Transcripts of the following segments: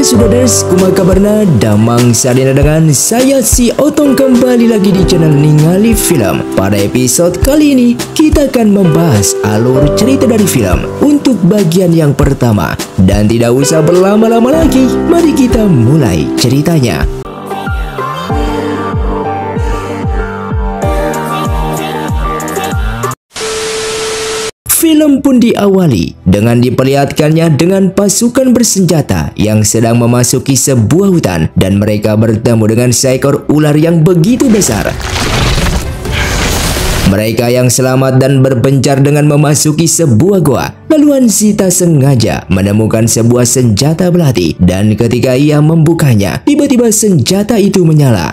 Saudara-saudara, kumaha kabarna? Damang sadina dengan saya si Otong kembali lagi di channel Ningali Film. Pada episode kali ini kita akan membahas alur cerita dari film untuk bagian yang pertama. Dan tidak usah berlama-lama lagi, mari kita mulai ceritanya. Film pun diawali dengan diperlihatkannya dengan pasukan bersenjata yang sedang memasuki sebuah hutan dan mereka bertemu dengan seekor ular yang begitu besar. Mereka yang selamat dan berpencar dengan memasuki sebuah goa. Lalu Hansi tak sengaja menemukan sebuah senjata belati dan ketika ia membukanya, tiba-tiba senjata itu menyala.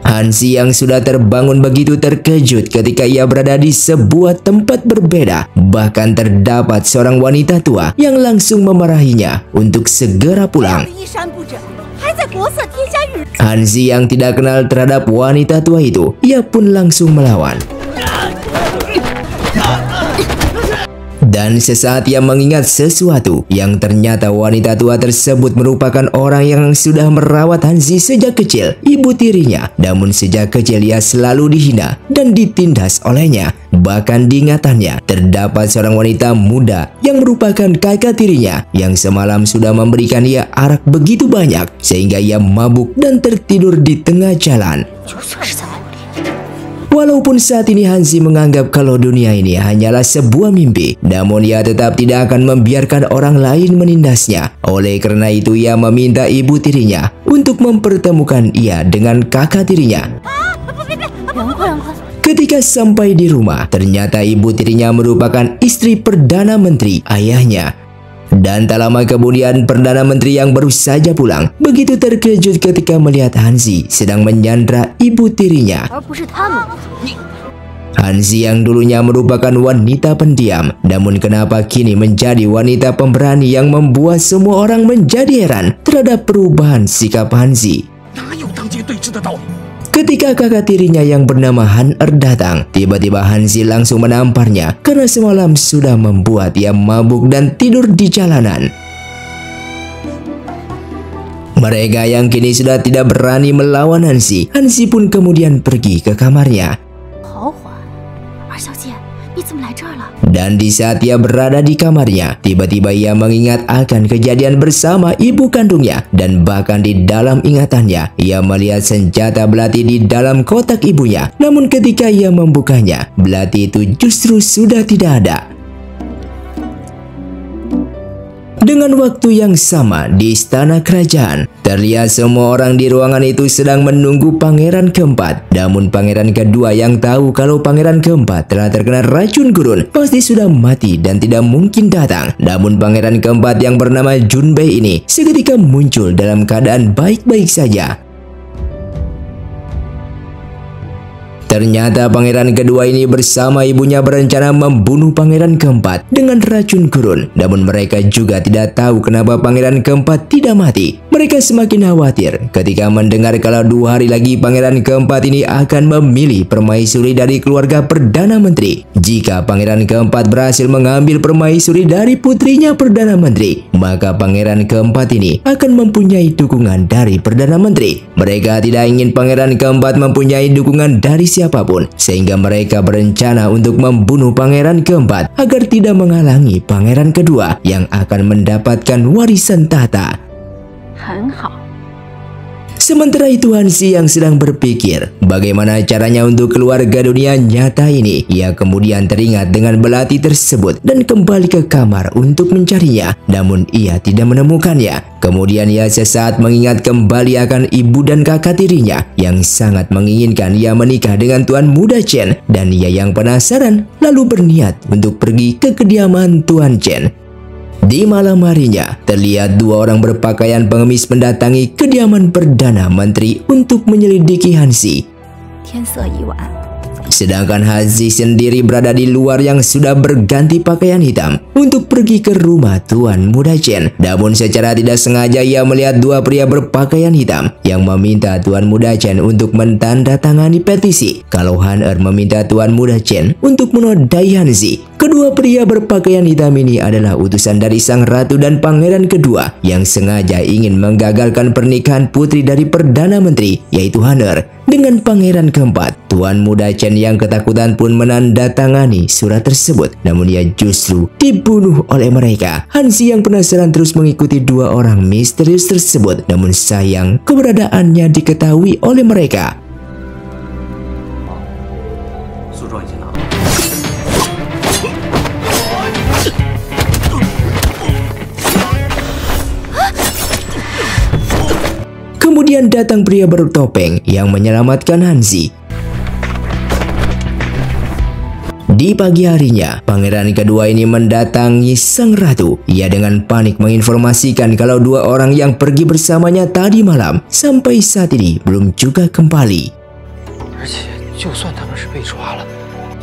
Hansi yang sudah terbangun begitu terkejut ketika ia berada di sebuah tempat berbeda. Bahkan terdapat seorang wanita tua yang langsung memarahinya untuk segera pulang. Hansi yang tidak kenal terhadap wanita tua itu, ia pun langsung melawan. Dan sesaat ia mengingat sesuatu yang ternyata wanita tua tersebut merupakan orang yang sudah merawat Hansi sejak kecil, ibu tirinya. Namun sejak kecil ia selalu dihina dan ditindas olehnya. Bahkan diingatannya terdapat seorang wanita muda yang merupakan kakak tirinya yang semalam sudah memberikan ia arak begitu banyak sehingga ia mabuk dan tertidur di tengah jalan. Walaupun saat ini Hansi menganggap kalau dunia ini hanyalah sebuah mimpi, namun ia tetap tidak akan membiarkan orang lain menindasnya. Oleh karena itu ia meminta ibu tirinya untuk mempertemukan ia dengan kakak tirinya. Ketika sampai di rumah, ternyata ibu tirinya merupakan istri Perdana Menteri ayahnya. Dan tak lama kemudian Perdana Menteri yang baru saja pulang begitu terkejut ketika melihat Hansi sedang menyandra ibu tirinya. Hansi yang dulunya merupakan wanita pendiam, namun kenapa kini menjadi wanita pemberani yang membuat semua orang menjadi heran terhadap perubahan sikap Hansi. Ketika kakak tirinya yang bernama Han datang, tiba-tiba Hansi langsung menamparnya karena semalam sudah membuat ia mabuk dan tidur di jalanan. Mereka yang kini sudah tidak berani melawan Hansi, Hansi pun kemudian pergi ke kamarnya. Dan di saat ia berada di kamarnya, tiba-tiba ia mengingat akan kejadian bersama ibu kandungnya. Dan bahkan di dalam ingatannya, ia melihat senjata belati di dalam kotak ibunya. Namun ketika ia membukanya, belati itu justru sudah tidak ada. Dengan waktu yang sama di istana kerajaan, terlihat semua orang di ruangan itu sedang menunggu pangeran keempat. Namun pangeran kedua yang tahu kalau pangeran keempat telah terkena racun gurun pasti sudah mati dan tidak mungkin datang. Namun pangeran keempat yang bernama Junbei ini seketika muncul dalam keadaan baik-baik saja. Ternyata pangeran kedua ini bersama ibunya berencana membunuh pangeran keempat dengan racun gurun. Namun mereka juga tidak tahu kenapa pangeran keempat tidak mati. Mereka semakin khawatir ketika mendengar kalau 2 hari lagi pangeran keempat ini akan memilih permaisuri dari keluarga Perdana Menteri. Jika pangeran keempat berhasil mengambil permaisuri dari putrinya Perdana Menteri, maka pangeran keempat ini akan mempunyai dukungan dari Perdana Menteri. Mereka tidak ingin pangeran keempat mempunyai dukungan dari siapapun, sehingga mereka berencana untuk membunuh pangeran keempat agar tidak menghalangi pangeran kedua yang akan mendapatkan warisan tahta. Sementara itu Hansi yang sedang berpikir bagaimana caranya untuk keluar ke dunia nyata ini, ia kemudian teringat dengan belati tersebut dan kembali ke kamar untuk mencarinya. Namun ia tidak menemukannya. Kemudian ia sesaat mengingat kembali akan ibu dan kakak tirinya yang sangat menginginkan ia menikah dengan Tuan Muda Chen. Dan ia yang penasaran lalu berniat untuk pergi ke kediaman Tuan Chen. Di malam harinya, terlihat 2 orang berpakaian pengemis mendatangi kediaman Perdana Menteri untuk menyelidiki Hansi. Sedangkan Hanzi sendiri berada di luar yang sudah berganti pakaian hitam untuk pergi ke rumah Tuan Muda Chen. Namun secara tidak sengaja ia melihat dua pria berpakaian hitam yang meminta Tuan Muda Chen untuk mentandatangani petisi kalau Han meminta Tuan Muda Chen untuk menodai Hanzi. Kedua pria berpakaian hitam ini adalah utusan dari sang ratu dan pangeran kedua yang sengaja ingin menggagalkan pernikahan putri dari Perdana Menteri yaitu Han dengan pangeran keempat. Tuan Muda Chen yang ketakutan pun menandatangani surat tersebut, namun ia justru dibunuh oleh mereka. Hanzi yang penasaran terus mengikuti dua orang misterius tersebut, namun sayang keberadaannya diketahui oleh mereka. Kemudian datang pria bertopeng yang menyelamatkan Hanzi. Di pagi harinya, pangeran kedua ini mendatangi sang ratu. Ia dengan panik menginformasikan kalau dua orang yang pergi bersamanya tadi malam sampai saat ini belum juga kembali.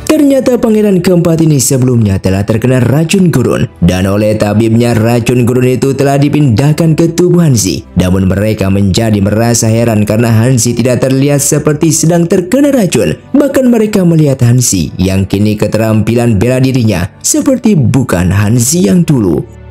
Ternyata pangeran keempat ini sebelumnya telah terkena racun gurun dan oleh tabibnya racun gurun itu telah dipindahkan ke tubuh Hanzi. Namun mereka menjadi merasa heran karena Hanzi tidak terlihat seperti sedang terkena racun. Bahkan mereka melihat Hanzi yang kini keterampilan bela dirinya seperti bukan Hanzi yang dulu.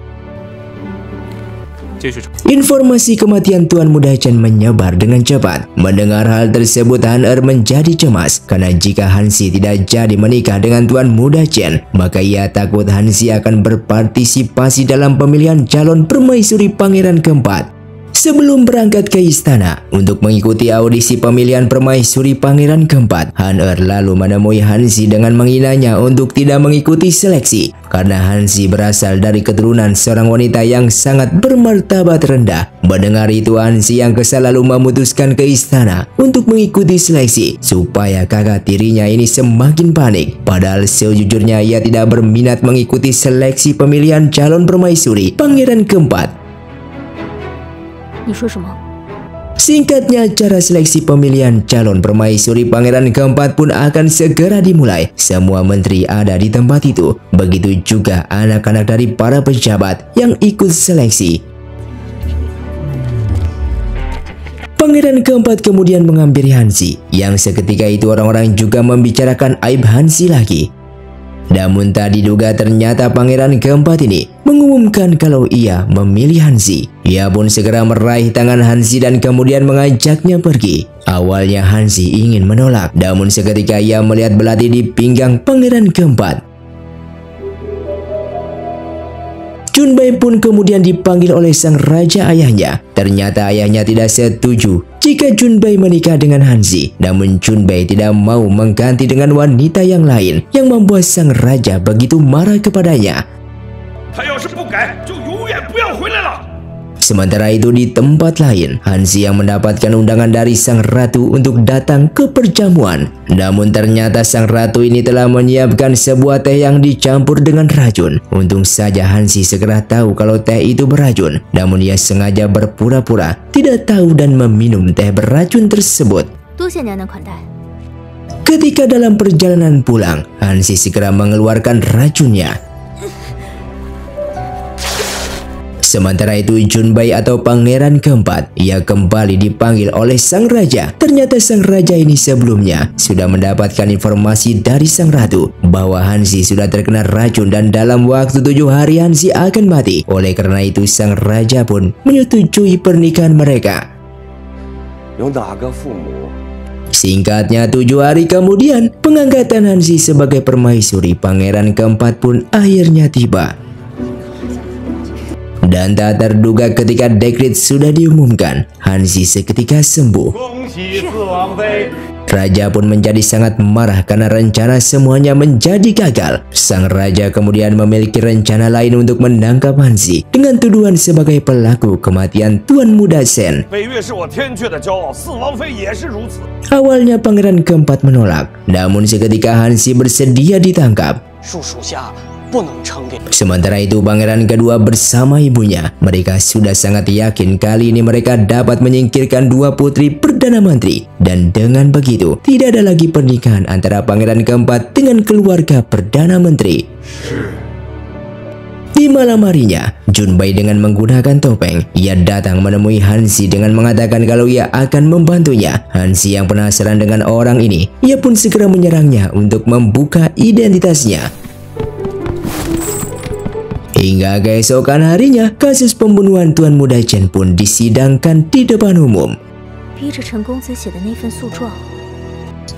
Informasi kematian Tuan Muda Chen menyebar dengan cepat. Mendengar hal tersebut, Han menjadi cemas karena jika Hanzi tidak jadi menikah dengan Tuan Muda Chen, maka ia takut Hanzi akan berpartisipasi dalam pemilihan calon permaisuri pangeran keempat. Sebelum berangkat ke istana untuk mengikuti audisi pemilihan permaisuri pangeran keempat, Han lalu menemui Hanzi dengan menghinanya untuk tidak mengikuti seleksi karena Hanzi berasal dari keturunan seorang wanita yang sangat bermartabat rendah. Mendengar itu, Hanzi yang kesal lalu memutuskan ke istana untuk mengikuti seleksi supaya kakak tirinya ini semakin panik. Padahal sejujurnya ia tidak berminat mengikuti seleksi pemilihan calon permaisuri pangeran keempat. Singkatnya, acara seleksi pemilihan calon permaisuri pangeran keempat pun akan segera dimulai. Semua menteri ada di tempat itu. Begitu juga anak-anak dari para pejabat yang ikut seleksi. Pangeran keempat kemudian menghampiri Hanzi, yang seketika itu orang-orang juga membicarakan aib Hanzi lagi. Namun tak diduga ternyata pangeran keempat ini mengumumkan kalau ia memilih Hanzi. Ia pun segera meraih tangan Hanzi dan kemudian mengajaknya pergi. Awalnya Hanzi ingin menolak, namun seketika ia melihat belati di pinggang pangeran keempat. Junbai pun kemudian dipanggil oleh sang raja ayahnya. Ternyata ayahnya tidak setuju jika Junbai menikah dengan Hanzi. Namun Junbai tidak mau mengganti dengan wanita yang lain yang membuat sang raja begitu marah kepadanya. Sementara itu di tempat lain, Hanzi yang mendapatkan undangan dari sang ratu untuk datang ke perjamuan. Namun ternyata sang ratu ini telah menyiapkan sebuah teh yang dicampur dengan racun. Untung saja Hanzi segera tahu kalau teh itu beracun. Namun ia sengaja berpura-pura tidak tahu dan meminum teh beracun tersebut. Ketika dalam perjalanan pulang, Hanzi segera mengeluarkan racunnya. Sementara itu Junbai atau pangeran keempat, ia kembali dipanggil oleh sang raja. Ternyata sang raja ini sebelumnya sudah mendapatkan informasi dari sang ratu bahwa Hanzi sudah terkena racun dan dalam waktu 7 hari Hanzi akan mati. Oleh karena itu sang raja pun menyetujui pernikahan mereka. Singkatnya 7 hari kemudian, pengangkatan Hanzi sebagai permaisuri pangeran keempat pun akhirnya tiba. Dan tak terduga ketika dekret sudah diumumkan, Hanzi seketika sembuh. Raja pun menjadi sangat marah karena rencana semuanya menjadi gagal. Sang raja kemudian memiliki rencana lain untuk menangkap Hanzi dengan tuduhan sebagai pelaku kematian Tuan Muda Chen. Awalnya pangeran keempat menolak, namun seketika Hanzi bersedia ditangkap. Sementara itu pangeran kedua bersama ibunya, mereka sudah sangat yakin kali ini mereka dapat menyingkirkan dua putri Perdana Menteri. Dan dengan begitu, tidak ada lagi pernikahan antara pangeran keempat dengan keluarga Perdana Menteri. Di malam harinya, Junbai dengan menggunakan topeng, ia datang menemui Hansi dengan mengatakan kalau ia akan membantunya. Hansi yang penasaran dengan orang ini, ia pun segera menyerangnya untuk membuka identitasnya. Hingga keesokan harinya, kasus pembunuhan Tuan Muda Chen pun disidangkan di depan umum.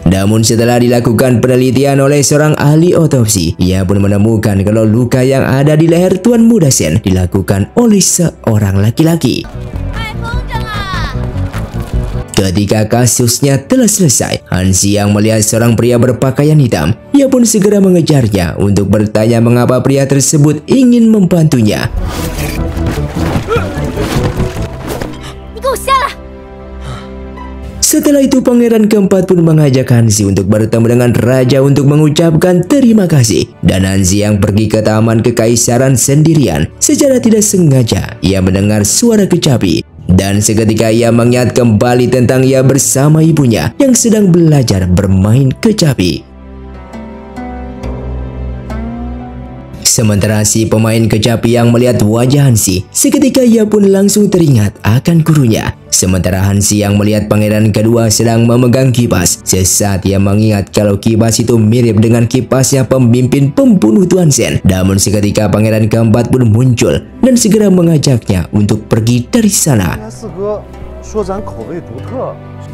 Namun setelah dilakukan penelitian oleh seorang ahli otopsi, ia pun menemukan kalau luka yang ada di leher Tuan Muda Chen dilakukan oleh seorang laki-laki. Ketika kasusnya telah selesai, Hansi yang melihat seorang pria berpakaian hitam, ia pun segera mengejarnya untuk bertanya mengapa pria tersebut ingin membantunya. Setelah itu pangeran keempat pun mengajak Hansi untuk bertemu dengan raja untuk mengucapkan terima kasih. Dan Hansi yang pergi ke taman kekaisaran sendirian, secara tidak sengaja ia mendengar suara kecapi. Dan seketika ia mengingat kembali tentang ia bersama ibunya yang sedang belajar bermain kecapi. Sementara si pemain kecapi yang melihat wajah Hansi, seketika ia pun langsung teringat akan gurunya. Sementara Hansi yang melihat pangeran kedua sedang memegang kipas, sesaat ia mengingat kalau kipas itu mirip dengan kipasnya pemimpin pembunuh Tuan Shen. Namun seketika pangeran keempat pun muncul dan segera mengajaknya untuk pergi dari sana.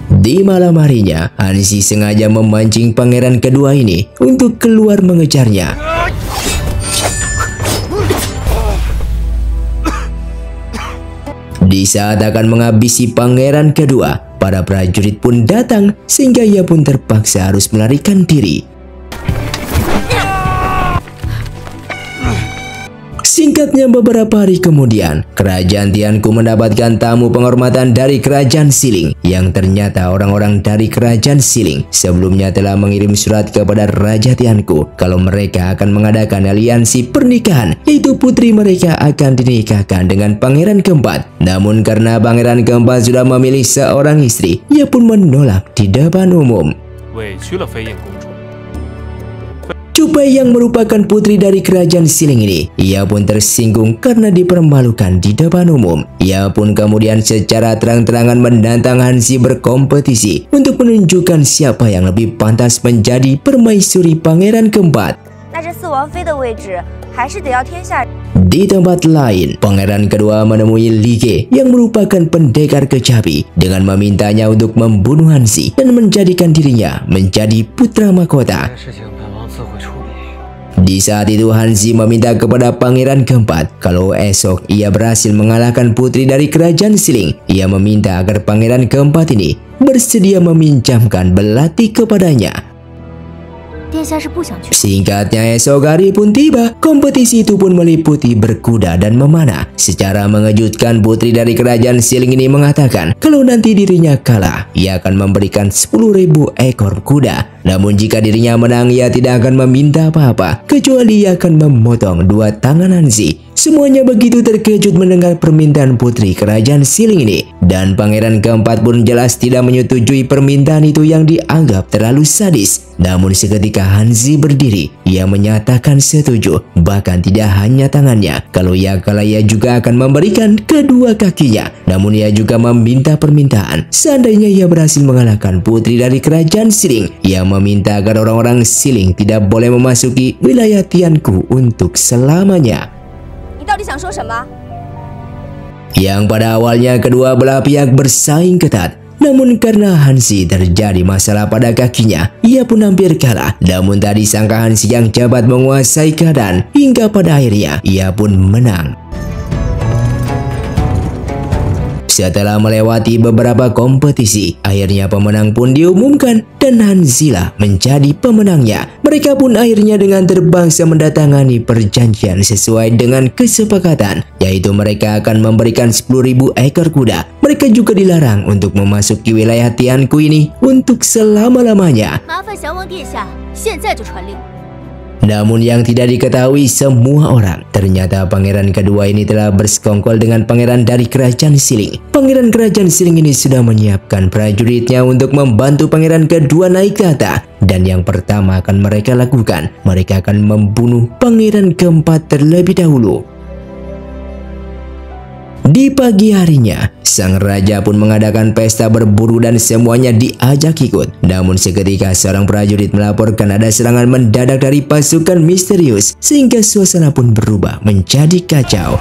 Di malam harinya, Hansi sengaja memancing pangeran kedua ini untuk keluar mengejarnya. Di saat akan menghabisi pangeran kedua, para prajurit pun datang sehingga ia pun terpaksa harus melarikan diri. Singkatnya beberapa hari kemudian, kerajaan Tianku mendapatkan tamu penghormatan dari kerajaan Siling, yang ternyata orang-orang dari kerajaan Siling sebelumnya telah mengirim surat kepada Raja Tianku kalau mereka akan mengadakan aliansi pernikahan, yaitu putri mereka akan dinikahkan dengan pangeran keempat. Namun karena pangeran keempat sudah memilih seorang istri, ia pun menolak di depan umum. Junbai yang merupakan putri dari kerajaan Siling ini, ia pun tersinggung karena dipermalukan di depan umum. Ia pun kemudian secara terang-terangan menantang Hansi berkompetisi untuk menunjukkan siapa yang lebih pantas menjadi permaisuri pangeran keempat. Di tempat lain, pangeran kedua menemui Li Ge yang merupakan pendekar kecapi dengan memintanya untuk membunuh Hansi dan menjadikan dirinya menjadi putra mahkota. Di saat itu Hansi meminta kepada pangeran keempat kalau esok ia berhasil mengalahkan putri dari kerajaan Siling. Ia meminta agar pangeran keempat ini bersedia meminjamkan belati kepadanya. Singkatnya esok hari pun tiba, kompetisi itu pun meliputi berkuda dan memanah. Secara mengejutkan putri dari kerajaan Siling ini mengatakan kalau nanti dirinya kalah, ia akan memberikan 10.000 ekor kuda. Namun jika dirinya menang, ia tidak akan meminta apa-apa, kecuali ia akan memotong dua tangan Hansi. Semuanya begitu terkejut mendengar permintaan putri kerajaan Siling ini. Dan pangeran keempat pun jelas tidak menyetujui permintaan itu yang dianggap terlalu sadis. Namun seketika Hansi berdiri, ia menyatakan setuju. Bahkan tidak hanya tangannya, kalau ia kalah ia juga akan memberikan kedua kakinya. Namun ia juga meminta permintaan, seandainya ia berhasil mengalahkan putri dari kerajaan Siling, ia meminta agar orang-orang Siling tidak boleh memasuki wilayah Tianku untuk selamanya. Yang pada awalnya kedua belah pihak bersaing ketat. Namun karena Hansi terjadi masalah pada kakinya, ia pun hampir kalah. Namun tak disangka Hansi yang cepat menguasai keadaan, hingga pada akhirnya ia pun menang. Setelah melewati beberapa kompetisi, akhirnya pemenang pun diumumkan dan Hansi lah menjadi pemenangnya. Mereka pun akhirnya dengan terbangsa mendatangani perjanjian sesuai dengan kesepakatan, yaitu mereka akan memberikan 10.000 ekor kuda. Mereka juga dilarang untuk memasuki wilayah Tianku ini untuk selama-lamanya. Namun yang tidak diketahui semua orang, ternyata pangeran kedua ini telah bersekongkol dengan pangeran dari kerajaan Siling. Pangeran kerajaan Siling ini sudah menyiapkan prajuritnya untuk membantu pangeran kedua naik tahta. Dan yang pertama akan mereka lakukan, mereka akan membunuh pangeran keempat terlebih dahulu. Di pagi harinya, sang raja pun mengadakan pesta berburu dan semuanya diajak ikut. Namun seketika seorang prajurit melaporkan ada serangan mendadak dari pasukan misterius, sehingga suasana pun berubah menjadi kacau.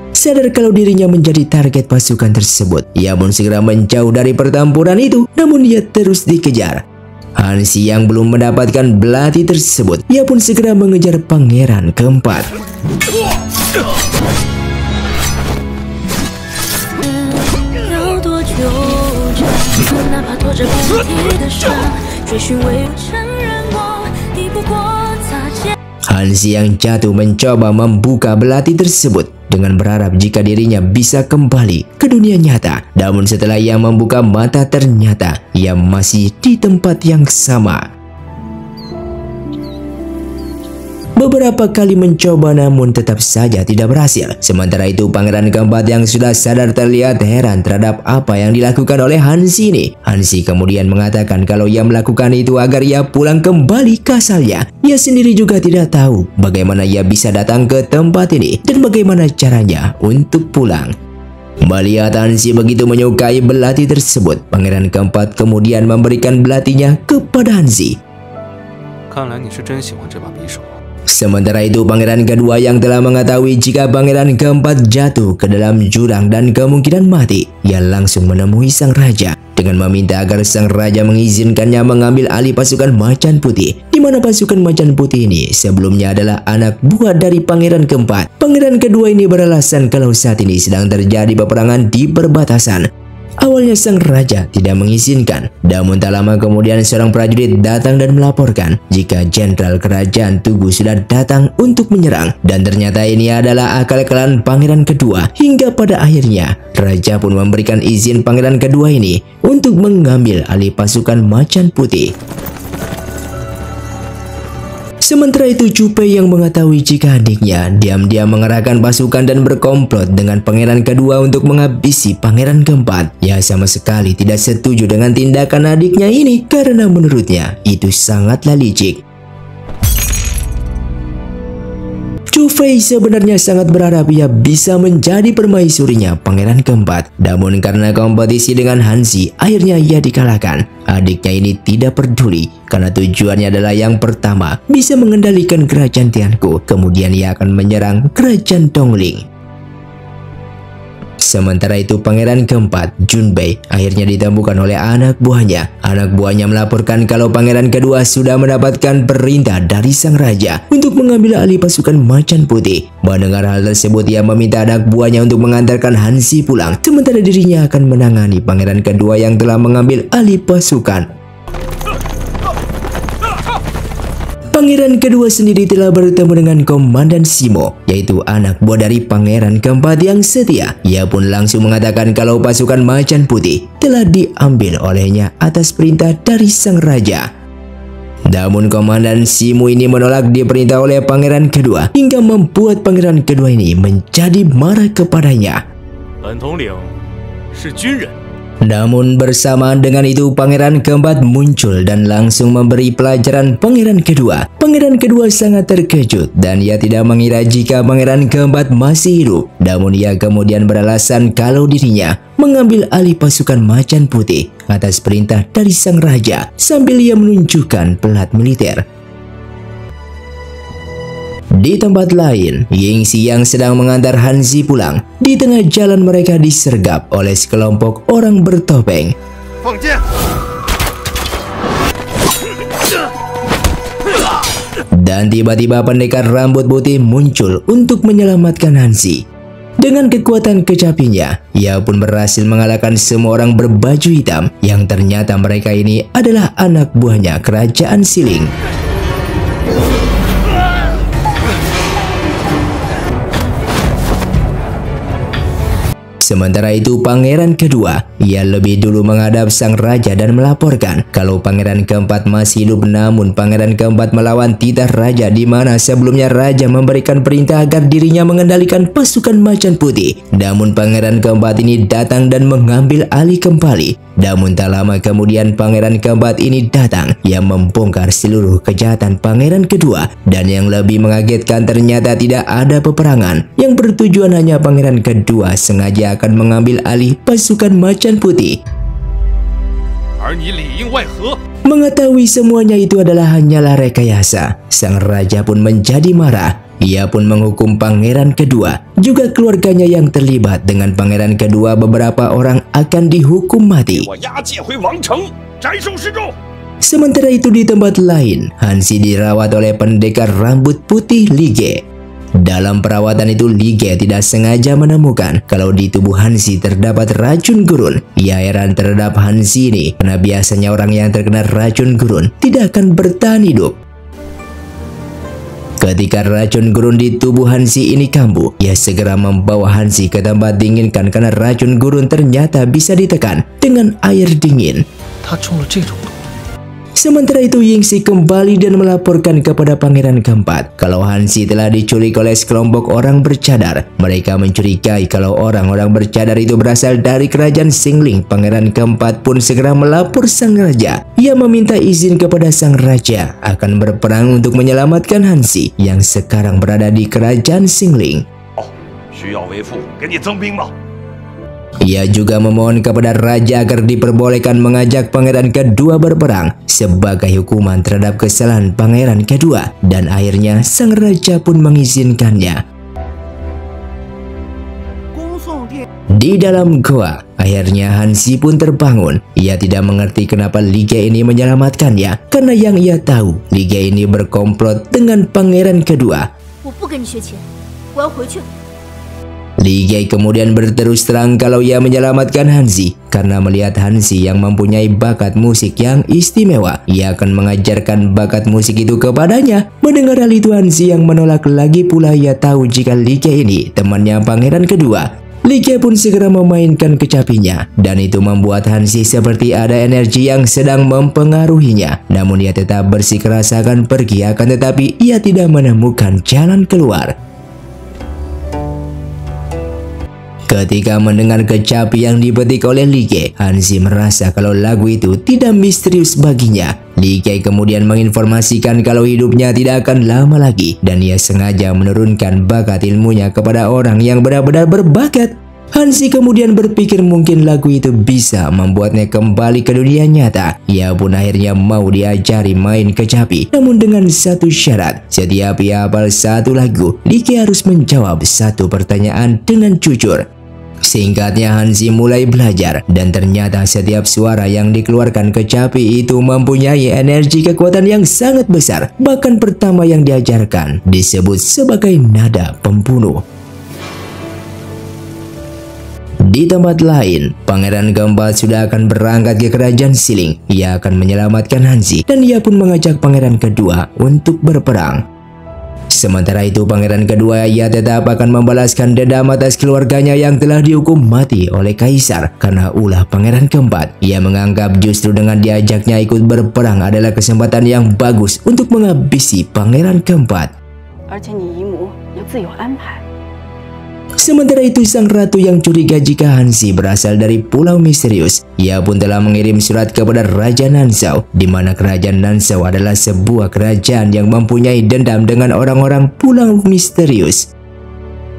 Sadar kalau dirinya menjadi target pasukan tersebut, ia pun segera menjauh dari pertempuran itu, namun ia terus dikejar. Hansi yang belum mendapatkan belati tersebut, ia pun segera mengejar pangeran keempat. Hansi yang jatuh mencoba membuka belati tersebut dengan berharap jika dirinya bisa kembali ke dunia nyata. Namun setelah ia membuka mata, ternyata ia masih di tempat yang sama. Beberapa kali mencoba namun tetap saja tidak berhasil. Sementara itu pangeran keempat yang sudah sadar terlihat heran terhadap apa yang dilakukan oleh Hansi ini. Hansi kemudian mengatakan kalau ia melakukan itu agar ia pulang kembali ke asalnya. Ia sendiri juga tidak tahu bagaimana ia bisa datang ke tempat ini dan bagaimana caranya untuk pulang. Melihat Hansi begitu menyukai belati tersebut, pangeran keempat kemudian memberikan belatinya kepada Hansi. Sementara itu pangeran kedua yang telah mengetahui jika pangeran keempat jatuh ke dalam jurang dan kemungkinan mati, ia langsung menemui sang raja dengan meminta agar sang raja mengizinkannya mengambil alih pasukan Macan Putih, di mana pasukan Macan Putih ini sebelumnya adalah anak buah dari pangeran keempat. Pangeran kedua ini beralasan kalau saat ini sedang terjadi peperangan di perbatasan. Awalnya sang raja tidak mengizinkan, namun tak lama kemudian seorang prajurit datang dan melaporkan jika jenderal kerajaan Tugu sudah datang untuk menyerang. Dan ternyata ini adalah akal-akalan pangeran kedua. Hingga pada akhirnya, raja pun memberikan izin pangeran kedua ini untuk mengambil alih pasukan Macan Putih. Sementara itu Cupei yang mengetahui jika adiknya diam-diam mengerahkan pasukan dan berkomplot dengan pangeran kedua untuk menghabisi pangeran keempat. Ia sama sekali tidak setuju dengan tindakan adiknya ini karena menurutnya itu sangatlah licik. Cupei sebenarnya sangat berharap ia bisa menjadi permaisurinya pangeran keempat. Namun karena kompetisi dengan Hansi, akhirnya ia dikalahkan. Adiknya ini tidak peduli karena tujuannya adalah yang pertama, bisa mengendalikan kerajaan Tianku. Kemudian ia akan menyerang kerajaan Dongling. Sementara itu pangeran keempat, Junbei, akhirnya ditemukan oleh anak buahnya. Anak buahnya melaporkan kalau pangeran kedua sudah mendapatkan perintah dari sang raja untuk mengambil alih pasukan Macan Putih. Mendengar hal tersebut, ia meminta anak buahnya untuk mengantarkan Hansi pulang, sementara dirinya akan menangani pangeran kedua yang telah mengambil alih pasukan. Pangeran kedua sendiri telah bertemu dengan Komandan Simo, yaitu anak buah dari pangeran keempat yang setia. Ia pun langsung mengatakan kalau pasukan Macan Putih telah diambil olehnya atas perintah dari sang raja. Namun Komandan Simo ini menolak diperintah oleh pangeran kedua, hingga membuat pangeran kedua ini menjadi marah kepadanya. Namun bersamaan dengan itu pangeran keempat muncul dan langsung memberi pelajaran pangeran kedua. Pangeran kedua sangat terkejut dan ia tidak mengira jika pangeran keempat masih hidup. Namun ia kemudian beralasan kalau dirinya mengambil alih pasukan Macan Putih atas perintah dari sang raja sambil ia menunjukkan pelat militer. Di tempat lain, Yingxi yang sedang mengantar Hansi pulang. Di tengah jalan mereka disergap oleh sekelompok orang bertopeng. Dan tiba-tiba pendekar rambut putih muncul untuk menyelamatkan Hansi. Dengan kekuatan kecapinya, ia pun berhasil mengalahkan semua orang berbaju hitam yang ternyata mereka ini adalah anak buahnya kerajaan Siling. Sementara itu pangeran kedua, ia lebih dulu menghadap sang raja dan melaporkan kalau pangeran keempat masih hidup, namun pangeran keempat melawan titah raja di mana sebelumnya raja memberikan perintah agar dirinya mengendalikan pasukan macan putih. Namun pangeran keempat ini datang dan mengambil alih kembali. Namun tak lama kemudian pangeran keempat ini datang yang membongkar seluruh kejahatan pangeran kedua, dan yang lebih mengagetkan ternyata tidak ada peperangan. Yang bertujuan hanya pangeran kedua sengaja akan mengambil alih pasukan macan putih. Mengetahui semuanya itu adalah hanyalah rekayasa, sang raja pun menjadi marah. Ia pun menghukum pangeran kedua, juga keluarganya yang terlibat dengan pangeran kedua. Beberapa orang akan dihukum mati. Sementara itu di tempat lain, Hansi dirawat oleh pendekar rambut putih Li Ge. Dalam perawatan itu Li Ge tidak sengaja menemukan kalau di tubuh Hansi terdapat racun gurun. Ia heran terhadap Hansi ini karena biasanya orang yang terkena racun gurun tidak akan bertahan hidup. Ketika racun gurun di tubuh Hansi ini kambuh, ia segera membawa Hansi ke tempat diinginkan karena racun gurun ternyata bisa ditekan dengan air dingin. Sementara itu Yingxi kembali dan melaporkan kepada pangeran keempat kalau Hansi telah diculik oleh sekelompok orang bercadar. Mereka mencurigai kalau orang-orang bercadar itu berasal dari kerajaan Xingling. Pangeran keempat pun segera melapor sang raja. Ia meminta izin kepada sang raja akan berperang untuk menyelamatkan Hansi yang sekarang berada di kerajaan Xingling. Ia juga memohon kepada raja agar diperbolehkan mengajak pangeran kedua berperang sebagai hukuman terhadap kesalahan pangeran kedua, dan akhirnya sang raja pun mengizinkannya. Di dalam goa, akhirnya Hansi pun terbangun. Ia tidak mengerti kenapa Li Ge ini menyelamatkannya, karena yang ia tahu Li Ge ini berkomplot dengan pangeran kedua. Li Ge kemudian berterus terang kalau ia menyelamatkan Hansi karena melihat Hansi yang mempunyai bakat musik yang istimewa. Ia akan mengajarkan bakat musik itu kepadanya. Mendengar hal itu Hansi yang menolak, lagi pula ia tahu jika Li Ge ini temannya pangeran kedua. Li Ge pun segera memainkan kecapinya, dan itu membuat Hansi seperti ada energi yang sedang mempengaruhinya. Namun ia tetap bersikeras akan pergi, akan tetapi ia tidak menemukan jalan keluar. Ketika mendengar kecapi yang dipetik oleh Li Ge, Hansi merasa kalau lagu itu tidak misterius baginya. Li Ge kemudian menginformasikan kalau hidupnya tidak akan lama lagi, dan ia sengaja menurunkan bakat ilmunya kepada orang yang benar-benar berbakat. Hansi kemudian berpikir mungkin lagu itu bisa membuatnya kembali ke dunia nyata. Ia pun akhirnya mau diajari main kecapi, namun dengan satu syarat. Setiap ia hafal satu lagu, Li Ge harus menjawab satu pertanyaan dengan jujur. Singkatnya Hansi mulai belajar, dan ternyata setiap suara yang dikeluarkan kecapi itu mempunyai energi kekuatan yang sangat besar. Bahkan pertama yang diajarkan disebut sebagai nada pembunuh. Di tempat lain, pangeran keempat sudah akan berangkat ke kerajaan Xingling. Ia akan menyelamatkan Hansi, dan ia pun mengajak pangeran kedua untuk berperang. Sementara itu pangeran kedua ia tetap akan membalaskan dendam atas keluarganya yang telah dihukum mati oleh kaisar karena ulah pangeran keempat. Ia menganggap justru dengan diajaknya ikut berperang adalah kesempatan yang bagus untuk menghabisi pangeran keempat. Sementara itu sang ratu yang curiga jika Hansi berasal dari pulau misterius, ia pun telah mengirim surat kepada Raja Nansao, di mana kerajaan Nansao adalah sebuah kerajaan yang mempunyai dendam dengan orang-orang pulau misterius.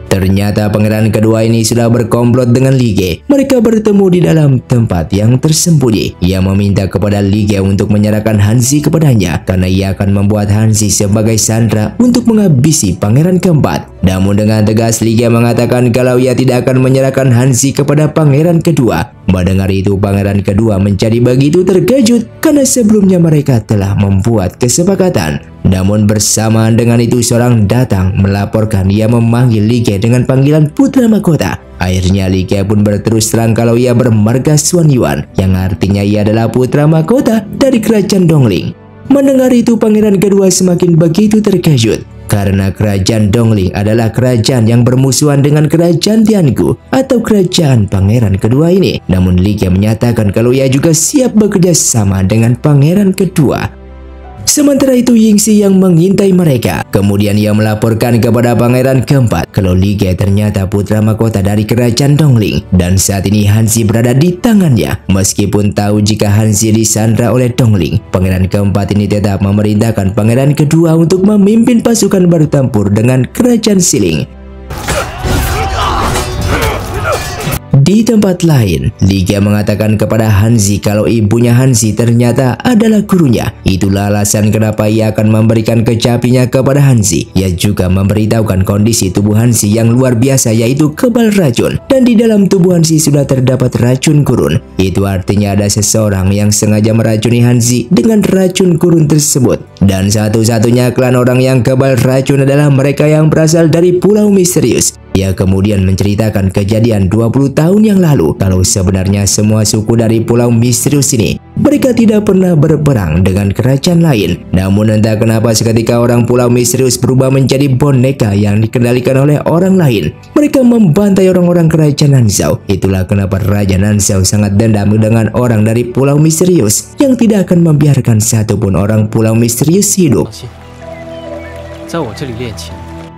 Ternyata pangeran kedua ini sudah berkomplot dengan Li Ge. Mereka bertemu di dalam tempat yang tersembunyi. Ia meminta kepada Li Ge untuk menyerahkan Hansi kepadanya karena ia akan membuat Hansi sebagai sandera untuk menghabisi pangeran keempat. Namun dengan tegas Li Ge mengatakan kalau ia tidak akan menyerahkan Hansi kepada pangeran kedua. Mendengar itu pangeran kedua menjadi begitu terkejut karena sebelumnya mereka telah membuat kesepakatan. Namun bersamaan dengan itu seorang datang melaporkan ia memanggil Li Ge dengan panggilan putra mahkota. Akhirnya Li Ge pun berterus terang kalau ia bermarga Xuan Yuan, yang artinya ia adalah putra mahkota dari kerajaan Dongling. Mendengar itu pangeran kedua semakin begitu terkejut. Karena kerajaan Dongling adalah kerajaan yang bermusuhan dengan kerajaan Tiangu atau kerajaan pangeran kedua ini. Namun Li Ge menyatakan kalau ia juga siap bekerja sama dengan pangeran kedua. Sementara itu Yingxi yang mengintai mereka. Kemudian ia melaporkan kepada pangeran keempat kalau Li Ge ternyata putra mahkota dari kerajaan Dongling. Dan saat ini Hanzi berada di tangannya. Meskipun tahu jika Hanzi disandra oleh Dongling, pangeran keempat ini tetap memerintahkan pangeran kedua untuk memimpin pasukan bertempur dengan kerajaan Xiling. Di tempat lain, Li Ge mengatakan kepada Hanzi kalau ibunya Hanzi ternyata adalah gurunya. Itulah alasan kenapa ia akan memberikan kecapinya kepada Hanzi. Ia juga memberitahukan kondisi tubuh Hanzi yang luar biasa yaitu kebal racun. Dan di dalam tubuh Hanzi sudah terdapat racun gurun. Itu artinya ada seseorang yang sengaja meracuni Hanzi dengan racun gurun tersebut. Dan satu-satunya klan orang yang kebal racun adalah mereka yang berasal dari Pulau Misterius. Ia kemudian menceritakan kejadian 20 tahun yang lalu kalau sebenarnya semua suku dari Pulau Misterius ini mereka tidak pernah berperang dengan kerajaan lain. Namun entah kenapa seketika orang Pulau Misterius berubah menjadi boneka yang dikendalikan oleh orang lain. Mereka membantai orang-orang kerajaan Nanzhao. Itulah kenapa Raja Nanzhao sangat dendam dengan orang dari Pulau Misterius yang tidak akan membiarkan satupun orang Pulau Misterius hidup.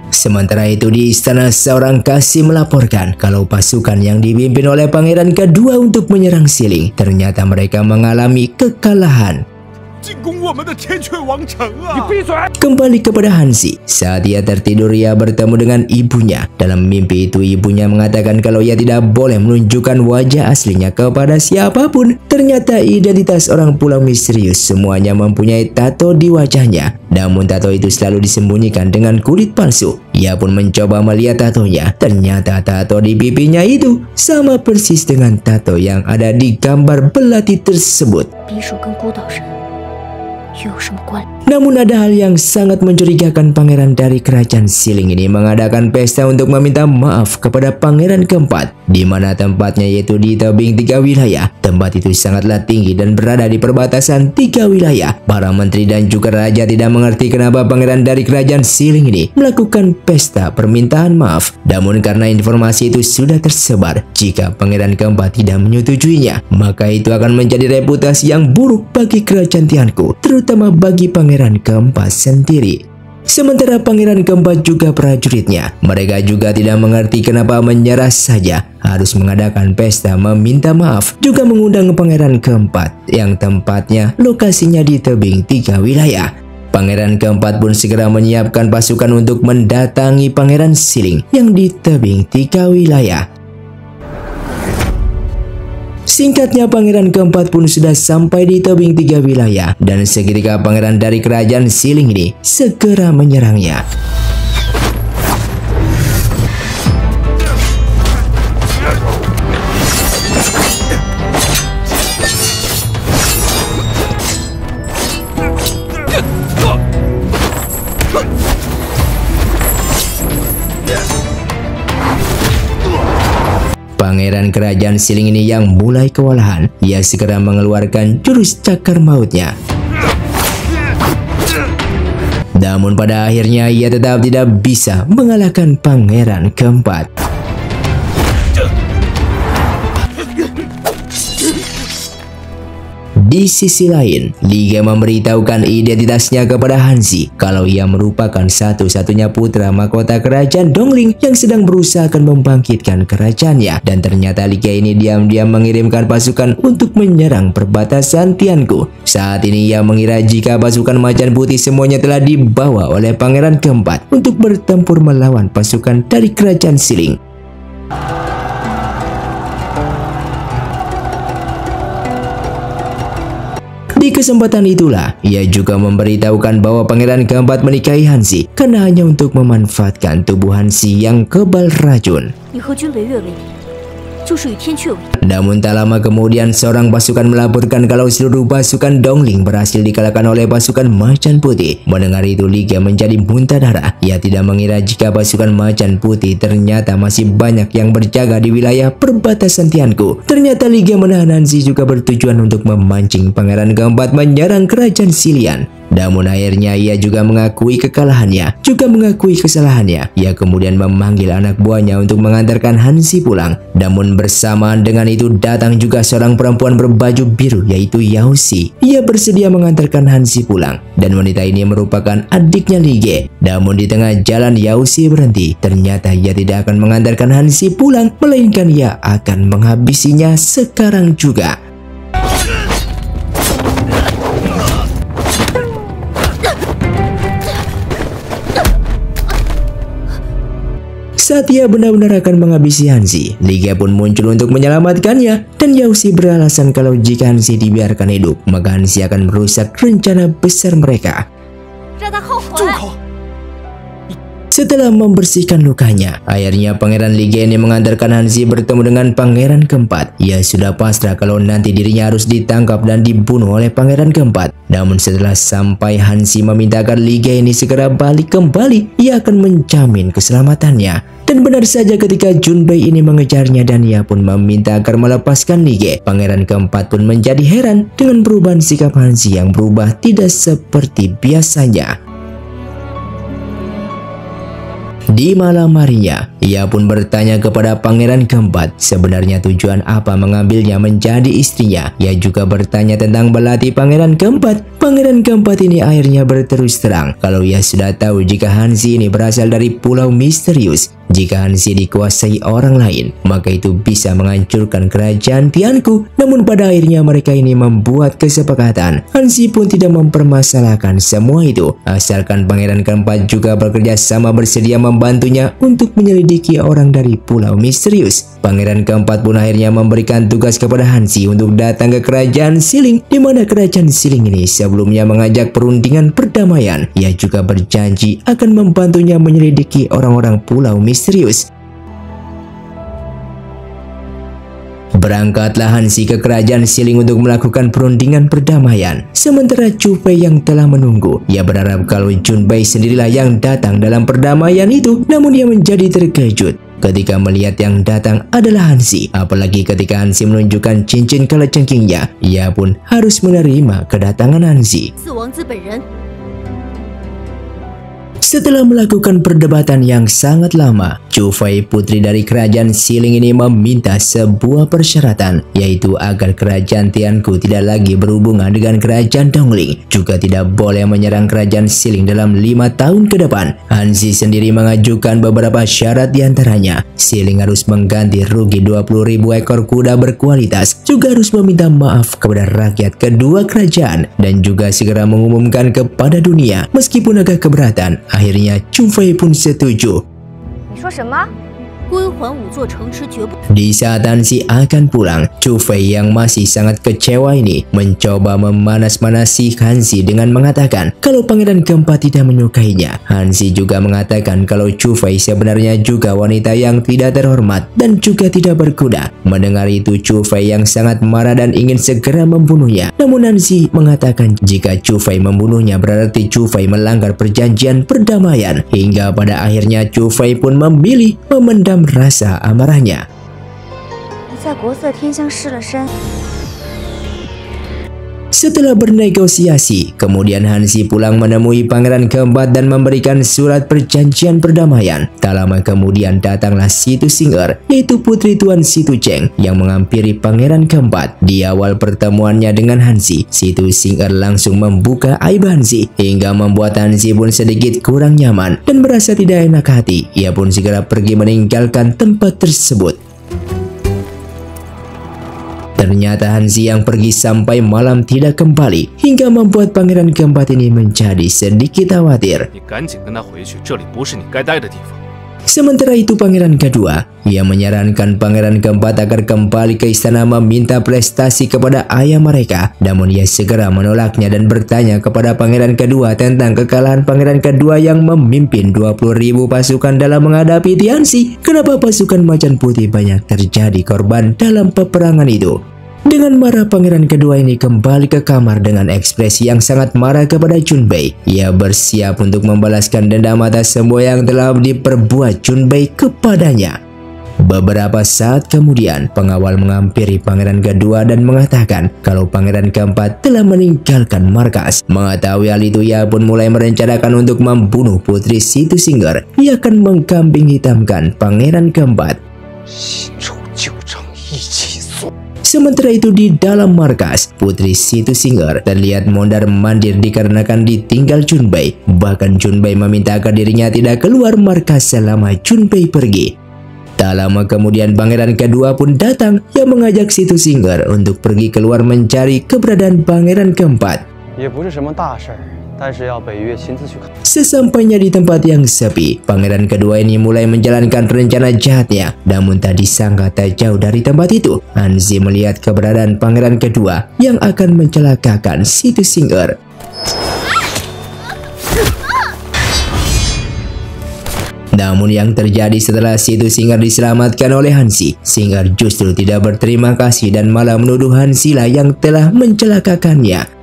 Sementara itu di istana seorang kasih melaporkan kalau pasukan yang dipimpin oleh pangeran kedua untuk menyerang Xiling ternyata mereka mengalami kekalahan. Kembali kepada Hanzi. Saat ia tertidur ia bertemu dengan ibunya. Dalam mimpi itu ibunya mengatakan kalau ia tidak boleh menunjukkan wajah aslinya kepada siapapun. Ternyata identitas orang Pulau Misterius semuanya mempunyai tato di wajahnya. Namun tato itu selalu disembunyikan dengan kulit palsu. Ia pun mencoba melihat tatonya. Ternyata tato di pipinya itu sama persis dengan tato yang ada di gambar belati tersebut. Namun ada hal yang sangat mencurigakan. Pangeran dari kerajaan Xiling ini mengadakan pesta untuk meminta maaf kepada pangeran keempat, di mana tempatnya yaitu di tebing 3 wilayah. Tempat itu sangatlah tinggi dan berada di perbatasan 3 wilayah. Para menteri dan juga raja tidak mengerti kenapa pangeran dari kerajaan Xiling ini melakukan pesta permintaan maaf. Namun karena informasi itu sudah tersebar, jika pangeran keempat tidak menyetujuinya, maka itu akan menjadi reputasi yang buruk bagi kerajaan Tiangu, terutama bagi pangeran keempat sendiri. Sementara pangeran keempat juga prajuritnya, mereka juga tidak mengerti kenapa menyerah saja, harus mengadakan pesta meminta maaf, juga mengundang pangeran keempat yang tempatnya lokasinya di tebing 3 wilayah. Pangeran keempat pun segera menyiapkan pasukan untuk mendatangi pangeran Xiling yang di tebing 3 wilayah. Singkatnya pangeran keempat pun sudah sampai di tebing 3 wilayah dan seketika pangeran dari kerajaan Xiling ini segera menyerangnya. Pangeran kerajaan Xiling ini yang mulai kewalahan. Ia segera mengeluarkan jurus cakar mautnya. Namun pada akhirnya ia tetap tidak bisa mengalahkan pangeran keempat. Di sisi lain, Li Ge memberitahukan identitasnya kepada Hanzi kalau ia merupakan satu-satunya putra mahkota kerajaan Dongling yang sedang berusaha membangkitkan kerajaannya. Dan ternyata Li Ge ini diam-diam mengirimkan pasukan untuk menyerang perbatasan Tiangu. Saat ini ia mengira jika pasukan macan putih semuanya telah dibawa oleh pangeran keempat untuk bertempur melawan pasukan dari kerajaan Xiling. Di kesempatan itulah, ia juga memberitahukan bahwa pangeran keempat menikahi Hanzi karena hanya untuk memanfaatkan tubuh Hanzi yang kebal racun. Namun tak lama kemudian seorang pasukan melaporkan kalau seluruh pasukan Dongling berhasil dikalahkan oleh pasukan macan putih. Mendengar itu Li Ge menjadi muntah darah. Ia tidak mengira jika pasukan macan putih ternyata masih banyak yang berjaga di wilayah perbatasan Tiangu. Ternyata Li Ge menahan Hanzi juga bertujuan untuk memancing pangeran keempat menyerang kerajaan Xilian. Namun akhirnya ia juga mengakui kekalahannya, juga mengakui kesalahannya. Ia kemudian memanggil anak buahnya untuk mengantarkan Hansi pulang. Namun bersamaan dengan itu datang juga seorang perempuan berbaju biru yaitu Yaoshi. Ia bersedia mengantarkan Hansi pulang dan wanita ini merupakan adiknya Lige. Namun di tengah jalan Yaoshi berhenti. Ternyata ia tidak akan mengantarkan Hansi pulang, melainkan ia akan menghabisinya sekarang juga. Saat ia benar-benar akan menghabisi Hansi, Lige pun muncul untuk menyelamatkannya dan Yaoshi beralasan kalau jika Hansi dibiarkan hidup, maka Hansi akan merusak rencana besar mereka. Setelah membersihkan lukanya, akhirnya Pangeran Lige ini mengantarkan Hansi bertemu dengan Pangeran keempat. Ia sudah pasrah kalau nanti dirinya harus ditangkap dan dibunuh oleh Pangeran keempat. Namun setelah sampai, Hansi memintakan Lige ini segera balik kembali. Ia akan menjamin keselamatannya. Dan benar saja ketika Junpei ini mengejarnya dan ia pun meminta agar melepaskan Lige. Pangeran keempat pun menjadi heran dengan perubahan sikap Hansi yang berubah tidak seperti biasanya. Di malam harinya, ia pun bertanya kepada Pangeran keempat sebenarnya tujuan apa mengambilnya menjadi istrinya. Ia juga bertanya tentang belati Pangeran keempat. Pangeran keempat ini akhirnya berterus terang kalau ia sudah tahu jika Hansi ini berasal dari Pulau Misterius. Jika Hansi dikuasai orang lain, maka itu bisa menghancurkan kerajaan Tianku. Namun pada akhirnya mereka ini membuat kesepakatan. Hansi pun tidak mempermasalahkan semua itu, asalkan Pangeran keempat juga bekerja sama bersedia membantunya untuk menyelidiki orang dari Pulau Misterius. Pangeran keempat pun akhirnya memberikan tugas kepada Hansi untuk datang ke kerajaan Siling, di mana kerajaan Siling ini sebelumnya mengajak perundingan perdamaian. Ia juga berjanji akan membantunya menyelidiki orang-orang Pulau Misterius. Berangkatlah Hansi ke kerajaan Siling untuk melakukan perundingan perdamaian. Sementara Junpei yang telah menunggu, ia berharap kalau Junpei sendirilah yang datang dalam perdamaian itu. Namun dia menjadi terkejut ketika melihat yang datang adalah Hansi. Apalagi ketika Hansi menunjukkan cincin kalajengkingnya, ia pun harus menerima kedatangan Hansi. Setelah melakukan perdebatan yang sangat lama, Junpei, putri dari kerajaan Siling ini meminta sebuah persyaratan, yaitu agar kerajaan Tianku tidak lagi berhubungan dengan kerajaan Dongling, juga tidak boleh menyerang kerajaan Siling dalam 5 tahun ke depan. Hansi sendiri mengajukan beberapa syarat diantaranya. Siling harus mengganti rugi 20.000 ekor kuda berkualitas, juga harus meminta maaf kepada rakyat kedua kerajaan, dan juga segera mengumumkan kepada dunia. Meskipun agak keberatan, akhirnya Junpei pun setuju. Di saat Hansi akan pulang, Junpei yang masih sangat kecewa ini mencoba memanas-manasi Hansi dengan mengatakan kalau Pangeran keempat tidak menyukainya. Hansi juga mengatakan kalau Junpei sebenarnya juga wanita yang tidak terhormat dan juga tidak berkuda. Mendengar itu, Junpei yang sangat marah dan ingin segera membunuhnya. Namun Hansi mengatakan jika Junpei membunuhnya berarti Junpei melanggar perjanjian perdamaian. Hingga pada akhirnya Junpei pun memilih memendam rasa amarahnya. Setelah bernegosiasi, kemudian Hansi pulang menemui Pangeran keempat dan memberikan surat perjanjian perdamaian. Tak lama kemudian datanglah Situ Xing'er, yaitu putri Tuan Situ Cheng yang menghampiri Pangeran keempat. Di awal pertemuannya dengan Hansi, Situ Xing'er langsung membuka aib Hansi hingga membuat Hansi pun sedikit kurang nyaman dan merasa tidak enak hati. Ia pun segera pergi meninggalkan tempat tersebut. Ternyata Hansi yang pergi sampai malam tidak kembali, hingga membuat Pangeran keempat ini menjadi sedikit khawatir. Sementara itu Pangeran kedua, ia menyarankan Pangeran keempat agar kembali ke istana meminta prestasi kepada ayah mereka. Namun ia segera menolaknya dan bertanya kepada Pangeran kedua tentang kekalahan Pangeran kedua yang memimpin 20.000 pasukan dalam menghadapi Tianxi. Kenapa pasukan Macan Putih banyak terjadi korban dalam peperangan itu? Dengan marah, Pangeran kedua ini kembali ke kamar dengan ekspresi yang sangat marah kepada Junpei. Ia bersiap untuk membalaskan dendam atas semua yang telah diperbuat Junpei kepadanya. Beberapa saat kemudian, pengawal menghampiri pangeran kedua dan mengatakan kalau pangeran keempat telah meninggalkan markas. Mengetahui hal itu, ia pun mulai merencanakan untuk membunuh Putri Situ Singer. Ia akan mengkambing hitamkan pangeran keempat. Sementara itu di dalam markas, Putri Situ Singer terlihat mondar-mandir dikarenakan ditinggal Junpei. Bahkan Junpei meminta agar dirinya tidak keluar markas selama Junpei pergi. Tak lama kemudian pangeran kedua pun datang yang mengajak Situ Singer untuk pergi keluar mencari keberadaan pangeran keempat. Sesampainya di tempat yang sepi, pangeran kedua ini mulai menjalankan rencana jahatnya. Namun tak disangka tak jauh dari tempat itu, Hanzi melihat keberadaan pangeran kedua yang akan mencelakakan Situ Singer. Namun yang terjadi setelah Situ Singer diselamatkan oleh Hanzi, Singer justru tidak berterima kasih dan malah menuduh Hanzi lah yang telah mencelakakannya.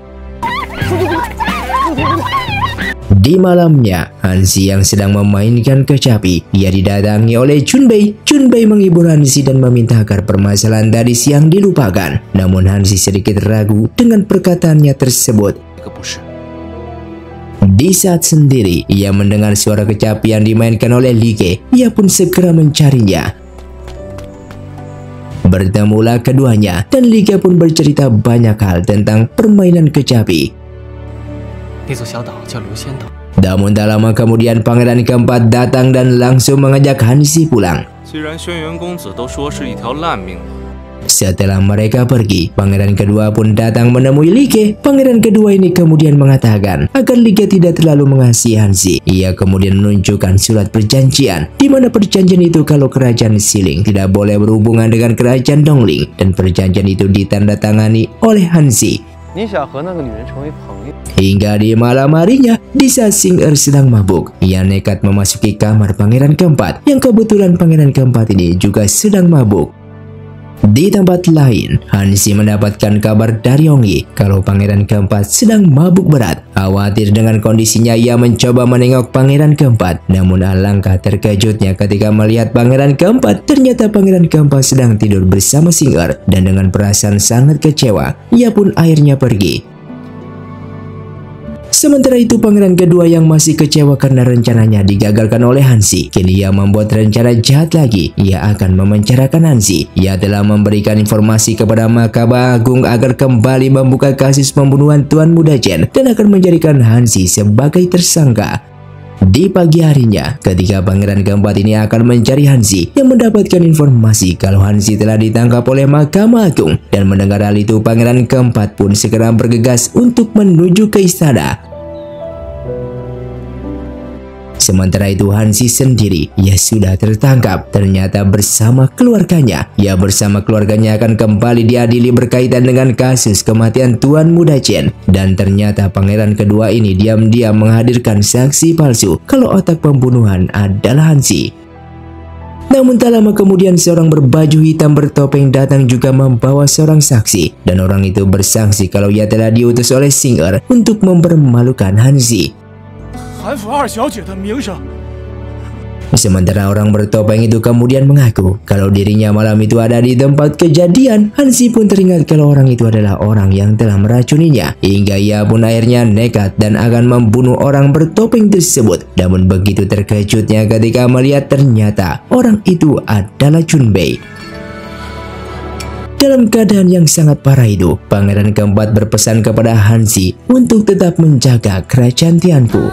Di malamnya, Hanzi yang sedang memainkan kecapi, ia didatangi oleh Junpei. Junpei menghibur Hanzi dan meminta agar permasalahan tadi siang dilupakan. Namun Hanzi sedikit ragu dengan perkataannya tersebut. Di saat sendiri, ia mendengar suara kecapi yang dimainkan oleh Lige. Ia pun segera mencarinya. Bertemulah keduanya dan Lige pun bercerita banyak hal tentang permainan kecapi. Namun tak lama kemudian pangeran keempat datang dan langsung mengajak Hanzi pulang. Setelah mereka pergi, pangeran kedua pun datang menemui Lige. Pangeran kedua ini kemudian mengatakan agar Lige tidak terlalu mengasihi Hanzi. Ia kemudian menunjukkan surat perjanjian, di mana perjanjian itu kalau kerajaan Xiling tidak boleh berhubungan dengan kerajaan Dongling, dan perjanjian itu ditandatangani oleh Hanzi. Hingga di malam harinya, di saat Singer sedang mabuk, ia nekat memasuki kamar pangeran keempat, yang kebetulan pangeran keempat ini juga sedang mabuk. Di tempat lain, Hanzi mendapatkan kabar dari Hongyi kalau pangeran keempat sedang mabuk berat. Khawatir dengan kondisinya, ia mencoba menengok pangeran keempat. Namun alangkah terkejutnya ketika melihat pangeran keempat, ternyata pangeran keempat sedang tidur bersama Singer. Dan dengan perasaan sangat kecewa, ia pun akhirnya pergi. Sementara itu pangeran kedua yang masih kecewa karena rencananya digagalkan oleh Hanzi, kini ia membuat rencana jahat lagi. Ia akan memenjarakan Hanzi. Ia telah memberikan informasi kepada Mahkamah Agung agar kembali membuka kasus pembunuhan Tuan Muda Chen dan akan menjadikan Hanzi sebagai tersangka. Di pagi harinya, ketika pangeran keempat ini akan mencari Hanzi, yang mendapatkan informasi kalau Hanzi telah ditangkap oleh Mahkamah Agung. Dan mendengar hal itu, pangeran keempat pun segera bergegas untuk menuju ke istana. Sementara itu Hanzi sendiri, ia sudah tertangkap, ternyata bersama keluarganya. Ia bersama keluarganya akan kembali diadili berkaitan dengan kasus kematian Tuan Muda Chen. Dan ternyata pangeran kedua ini diam-diam menghadirkan saksi palsu kalau otak pembunuhan adalah Hanzi. Namun tak lama kemudian seorang berbaju hitam bertopeng datang juga membawa seorang saksi. Dan orang itu bersaksi kalau ia telah diutus oleh Singer untuk mempermalukan Hanzi. Sementara orang bertopeng itu kemudian mengaku kalau dirinya malam itu ada di tempat kejadian. Hanzi pun teringat kalau orang itu adalah orang yang telah meracuninya. Hingga ia pun akhirnya nekat dan akan membunuh orang bertopeng tersebut. Namun begitu terkejutnya ketika melihat ternyata orang itu adalah Junpei. Dalam keadaan yang sangat parah itu, pangeran keempat berpesan kepada Hanzi untuk tetap menjaga kerajaan Tianfu.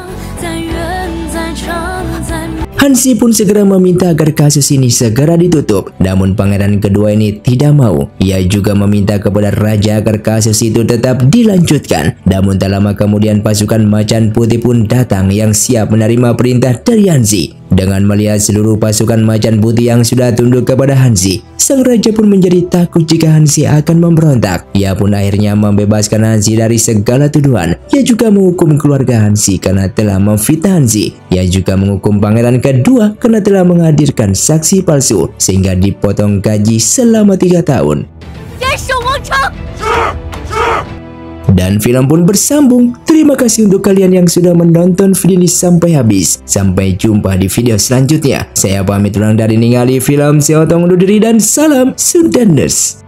Hanzi pun segera meminta agar kasus ini segera ditutup. Namun pangeran kedua ini tidak mau. Ia juga meminta kepada raja agar kasus itu tetap dilanjutkan. Namun tak lama kemudian pasukan Macan Putih pun datang yang siap menerima perintah dari Hanzi. Dengan melihat seluruh pasukan Macan Putih yang sudah tunduk kepada Hanzi, sang raja pun menjadi takut jika Hanzi akan memberontak. Ia pun akhirnya membebaskan Hanzi dari segala tuduhan. Ia juga menghukum keluarga Hanzi karena telah memfitnah Hanzi. Ia juga menghukum pangeran kedua karena telah menghadirkan saksi palsu sehingga dipotong gaji selama 3 tahun. dan film pun bersambung. Terima kasih untuk kalian yang sudah menonton video ini sampai habis. Sampai jumpa di video selanjutnya. Saya pamit ulang dari ningali film. Saya undur diri dan salam Sundaners.